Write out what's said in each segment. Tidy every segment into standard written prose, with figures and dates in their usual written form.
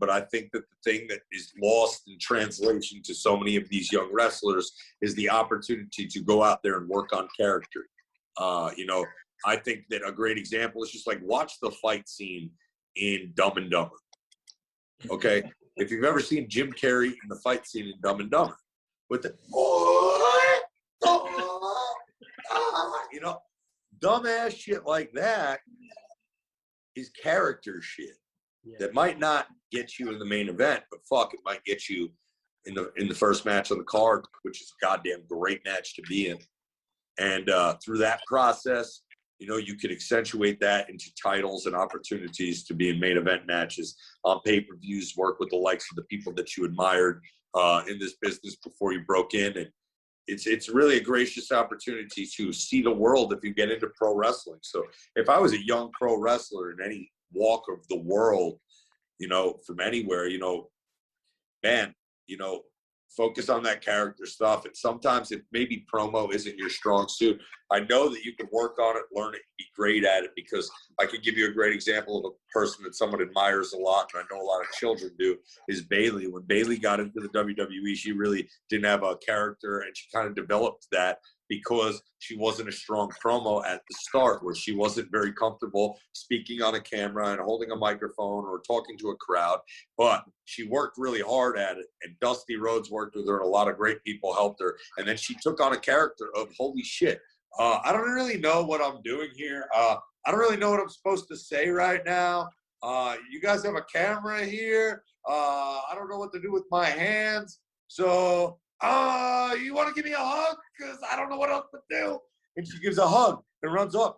but I think that the thing that is lost in translation to so many of these young wrestlers is the opportunity to go out there and work on character. You know, I think that a great example is just like watch the fight scene in Dumb and Dumber. Okay, if you've ever seen Jim Carrey in the fight scene in Dumb and Dumber, with the you know, dumbass shit like that is character shit that might not get you in the main event, but fuck, it might get you in the first match on the card, which is a goddamn great match to be in. And through that process, you know, you could accentuate that into titles and opportunities to be in main event matches, on pay-per-views, work with the likes of the people that you admired in this business before you broke in. And it's really a gracious opportunity to see the world if you get into pro wrestling. So if I was a young pro wrestler in any walk of the world, you know, from anywhere, you know, man, you know, focus on that character stuff. And sometimes if maybe promo isn't your strong suit, I know that you can work on it, learn it, be great at it, because I can give you a great example of a person that someone admires a lot, and I know a lot of children do, is Bayley. When Bayley got into the WWE, she really didn't have a character, and she kind of developed that because she wasn't a strong promo at the start, where she wasn't very comfortable speaking on a camera and holding a microphone or talking to a crowd, but she worked really hard at it, and Dusty Rhodes worked with her, and a lot of great people helped her, and then she took on a character of, holy shit, I don't really know what I'm doing here. I don't really know what I'm supposed to say right now. You guys have a camera here. I don't know what to do with my hands. So you want to give me a hug? Because I don't know what else to do. And she gives a hug and runs off.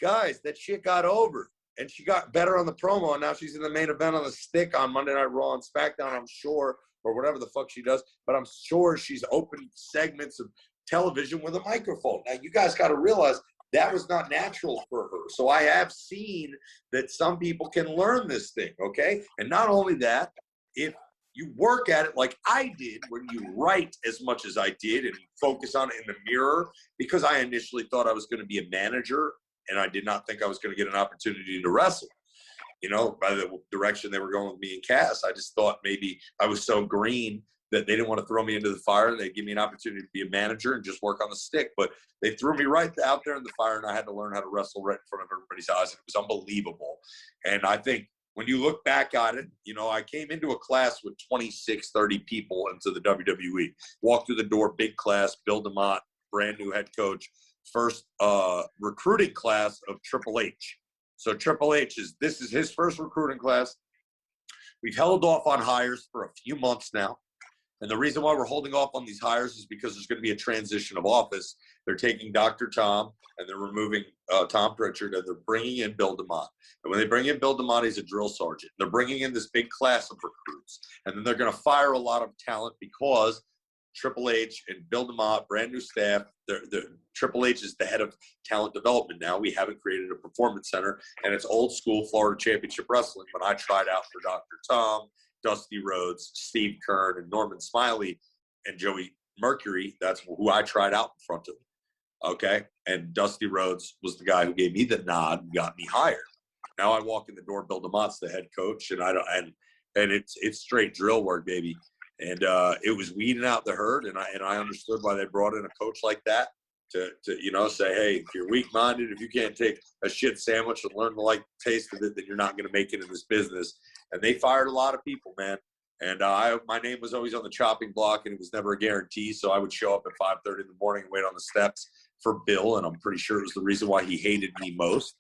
Guys, that shit got over. And she got better on the promo, and now she's in the main event on the stick on Monday Night Raw and SmackDown, I'm sure, or whatever the fuck she does. But I'm sure she's opened segments of television with a microphone. Now, you guys got to realize that was not natural for her. So I have seen that some people can learn this thing, okay? And not only that, if you work at it like I did when you write as much as I did and focus on it in the mirror, because I initially thought I was going to be a manager and I did not think I was going to get an opportunity to wrestle. You know, by the direction they were going with me and Cass, I just thought maybe I was so green that they didn't want to throw me into the fire. They'd give me an opportunity to be a manager and just work on the stick. But they threw me right out there in the fire, and I had to learn how to wrestle right in front of everybody's eyes. It was unbelievable. And I think when you look back on it, you know, I came into a class with 26, 30 people into the WWE. Walked through the door, big class, Bill DeMott, brand new head coach, first recruiting class of Triple H. So Triple H this is his first recruiting class. We've held off on hires for a few months now. And the reason why we're holding off on these hires is because there's going to be a transition of office. They're taking Dr. Tom, and they're removing Tom Pritchard, and they're bringing in Bill DeMott. And when they bring in Bill DeMott, he's a drill sergeant. They're bringing in this big class of recruits. And then they're going to fire a lot of talent because Triple H and Bill DeMott, brand new staff. Triple H is the head of talent development now. We haven't created a performance center, and it's old school Florida Championship Wrestling. When I tried out for Dr. Tom, Dusty Rhodes, Steve Kern, and Norman Smiley, and Joey Mercury, that's who I tried out in front of. Okay? And Dusty Rhodes was the guy who gave me the nod and got me hired. Now I walk in the door, Bill DeMott's the head coach, and it's straight drill work, baby. And it was weeding out the herd, and I understood why they brought in a coach like that to you know, say, hey, if you're weak-minded, if you can't take a shit sandwich and learn to like the taste of it, then you're not going to make it in this business. And they fired a lot of people, man. And my name was always on the chopping block, and it was never a guarantee. So I would show up at 5:30 in the morning and wait on the steps for Bill, and I'm pretty sure it was the reason why he hated me most.